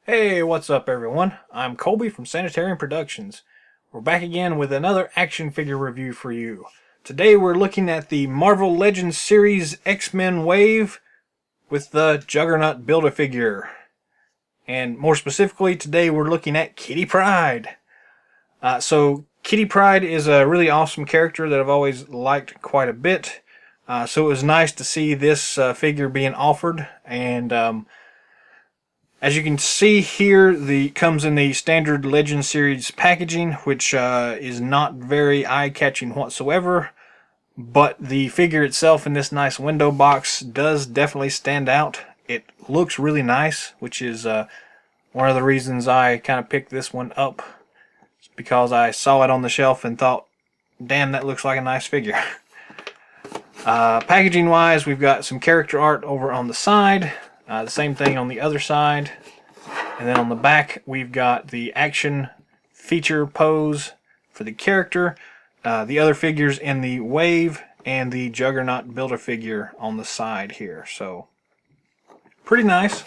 Hey, what's up everyone? I'm Colby from Sanitarium Productions. We're back again with another action figure review for you. Today we're looking at the Marvel Legends series X-Men Wave with the Juggernaut Build-A-Figure. And more specifically, today we're looking at Kitty Pryde. So Kitty Pryde is a really awesome character that I've always liked quite a bit. So it was nice to see this figure being offered, and as you can see here, the comes in the standard Legend Series packaging, which is not very eye-catching whatsoever. But the figure itself in this nice window box does definitely stand out. It looks really nice, which is one of the reasons I kind of picked this one up. It's because I saw it on the shelf and thought, damn, that looks like a nice figure. Packaging wise, we've got some character art over on the side. The same thing on the other side. And then on the back, we've got the action feature pose for the character, the other figures in the Wave, and the Juggernaut Build-A-Figure on the side here. So, pretty nice.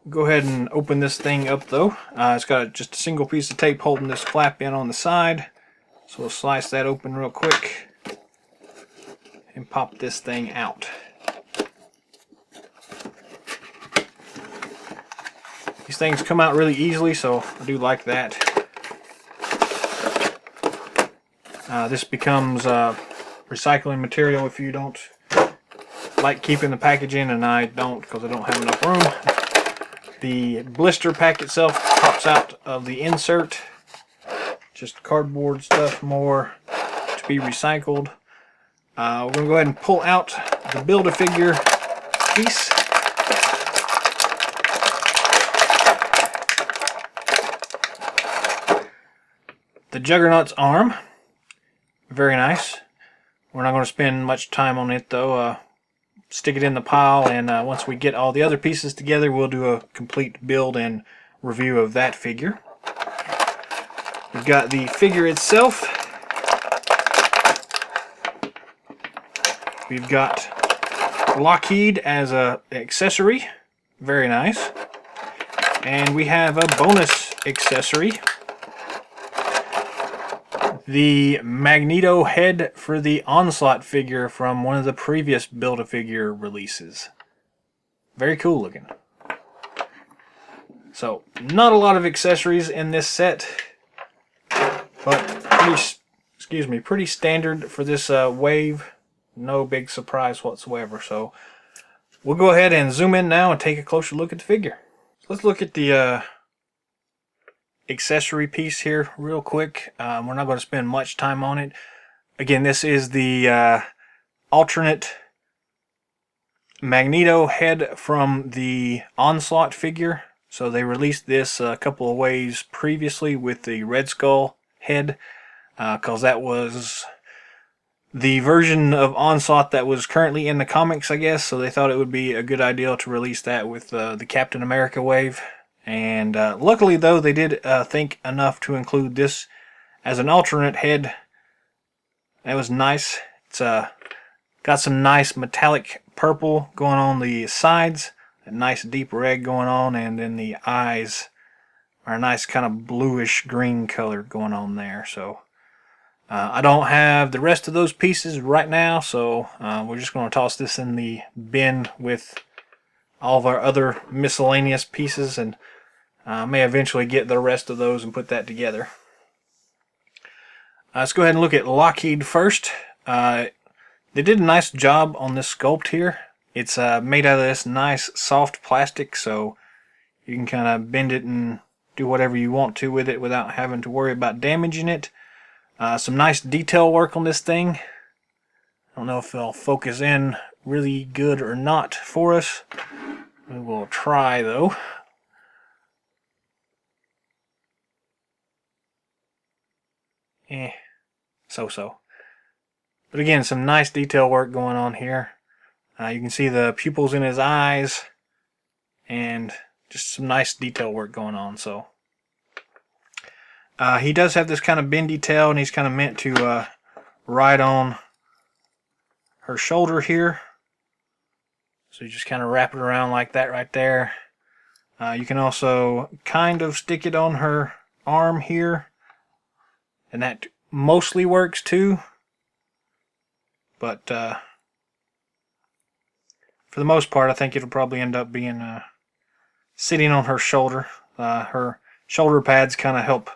Go ahead and open this thing up though. It's got just a single piece of tape holding this flap in on the side. So we'll slice that open real quick and pop this thing out. These things come out really easily, so I do like that. This becomes recycling material if you don't like keeping the packaging, and I don't because I don't have enough room. The blister pack itself pops out of the insert. Just cardboard stuff more to be recycled. We're going to go ahead and pull out the Build-A-Figure piece. The Juggernaut's arm, very nice. We're not going to spend much time on it though. Stick it in the pile, and once we get all the other pieces together, we'll do a complete build and review of that figure. We've got the figure itself. We've got Lockheed as an accessory, very nice. And we have a bonus accessory. The Magneto head for the Onslaught figure from one of the previous Build-A-Figure releases. Very cool looking. So, not a lot of accessories in this set, but pretty standard for this Wave. No big surprise whatsoever. So, we'll go ahead and zoom in now and take a closer look at the figure. So let's look at the accessory piece here real quick. We're not going to spend much time on it. Again, this is the alternate Magneto head from the Onslaught figure. So they released this a couple of ways previously with the Red Skull head, because that was the version of Onslaught that was currently in the comics, I guess. So they thought it would be a good idea to release that with the Captain America wave. And luckily, though, they did think enough to include this as an alternate head. That was nice. It's got some nice metallic purple going on the sides, a nice deep red going on, and then the eyes are a nice kind of bluish green color going on there. So I don't have the rest of those pieces right now, so we're just going to toss this in the bin with all of our other miscellaneous pieces, and I may eventually get the rest of those and put that together. Let's go ahead and look at Lockheed first. They did a nice job on this sculpt here. It's made out of this nice soft plastic, so you can kind of bend it and do whatever you want to with it without having to worry about damaging it. Some nice detail work on this thing. I don't know if it'll focus in really good or not for us. We will try though. So. But again, some nice detail work going on here. You can see the pupils in his eyes, and just some nice detail work going on. So he does have this kind of bendy tail, and he's kind of meant to ride on her shoulder here. So you just kind of wrap it around like that right there. You can also kind of stick it on her arm here, and that mostly works too. But for the most part, I think it'll probably end up being sitting on her shoulder. Her shoulder pads kind of help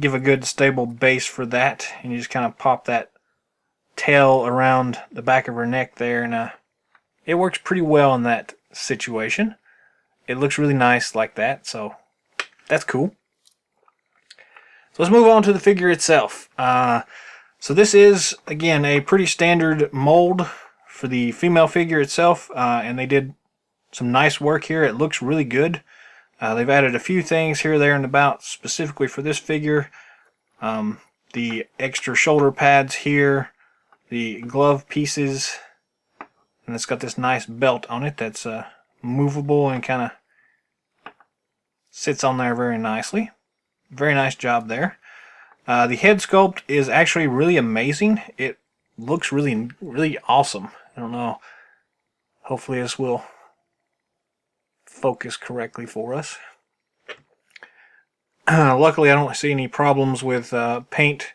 give a good stable base for that, and you just kind of pop that tail around the back of her neck there, and it works pretty well in that situation. It looks really nice like that, so that's cool. So let's move on to the figure itself. So this is, again, a pretty standard mold for the female figure itself, and they did some nice work here. It looks really good. They've added a few things here, there, and about specifically for this figure. The extra shoulder pads here, the glove pieces, and it's got this nice belt on it that's movable and kind of sits on there very nicely. Very nice job there. The head sculpt is actually really amazing. It looks really, really awesome. I don't know. Hopefully this will focus correctly for us. Luckily, I don't see any problems with paint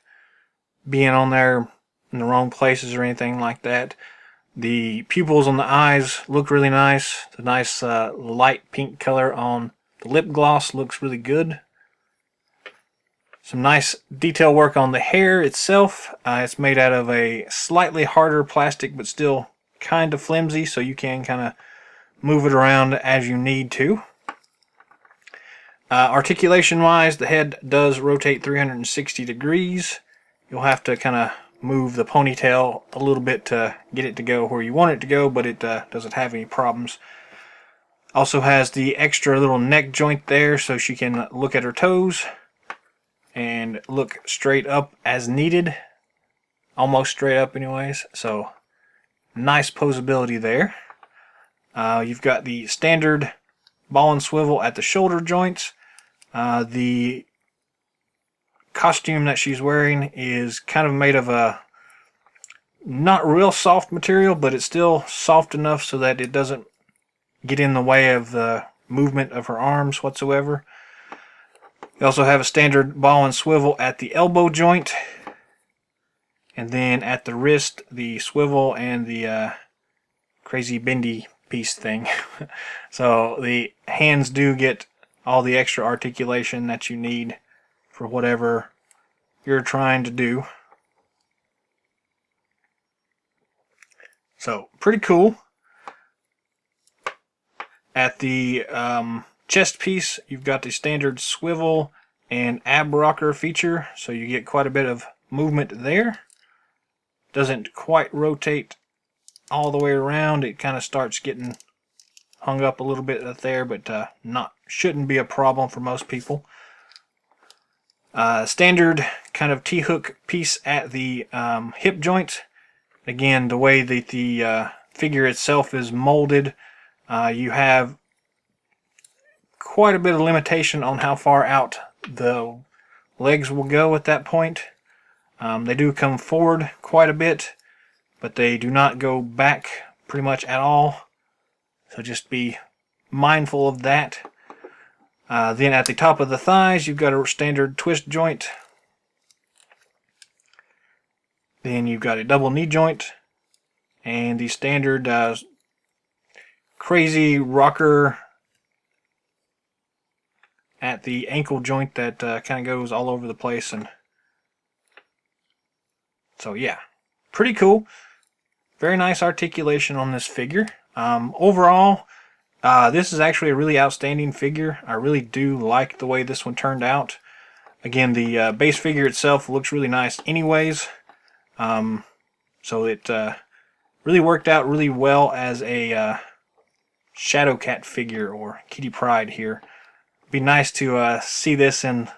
being on there in the wrong places or anything like that. The pupils on the eyes look really nice. The nice light pink color on the lip gloss looks really good. Some nice detail work on the hair itself. It's made out of a slightly harder plastic, but still kind of flimsy, so you can kind of move it around as you need to. Articulation wise, the head does rotate 360 degrees. You'll have to kind of move the ponytail a little bit to get it to go where you want it to go, but it doesn't have any problems. Also has the extra little neck joint there so she can look at her toes and look straight up as needed. Almost straight up anyways, so nice posability there. You've got the standard ball and swivel at the shoulder joints. The costume that she's wearing is kind of made of a not real soft material, but it's still soft enough so that it doesn't get in the way of the movement of her arms whatsoever. You also have a standard ball and swivel at the elbow joint, and then at the wrist, the swivel and the crazy bendy piece thing. So the hands do get all the extra articulation that you need for whatever you're trying to do. So pretty cool. At the chest piece, you've got the standard swivel and ab rocker feature, so you get quite a bit of movement there. Doesn't quite rotate all the way around. It kind of starts getting hung up a little bit there, but shouldn't be a problem for most people. Standard kind of T-hook piece at the hip joint. Again, the way that the figure itself is molded, you have quite a bit of limitation on how far out the legs will go at that point. They do come forward quite a bit, but they do not go back pretty much at all. So just be mindful of that. Then at the top of the thighs, you've got a standard twist joint. Then you've got a double knee joint. And the standard crazy rocker at the ankle joint that kind of goes all over the place. And so yeah, pretty cool. Very nice articulation on this figure. Overall, this is actually a really outstanding figure. I really do like the way this one turned out. Again, the base figure itself looks really nice anyways. So it really worked out really well as a Shadow Cat figure, or Kitty Pryde here. It'd be nice to see this in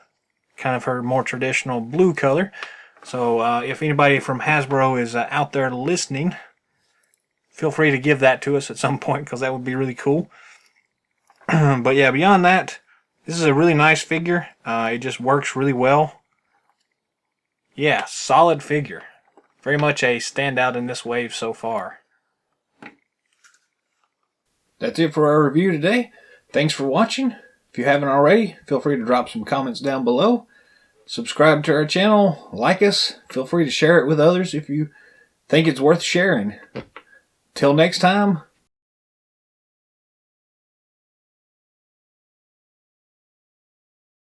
kind of her more traditional blue color. So if anybody from Hasbro is out there listening, feel free to give that to us at some point, because that would be really cool. But yeah, beyond that, this is a really nice figure. It just works really well. Yeah, solid figure. Very much a standout in this wave so far. That's it for our review today. Thanks for watching. If you haven't already, feel free to drop some comments down below. Subscribe to our channel, like us. Feel free to share it with others if you think it's worth sharing. Till next time,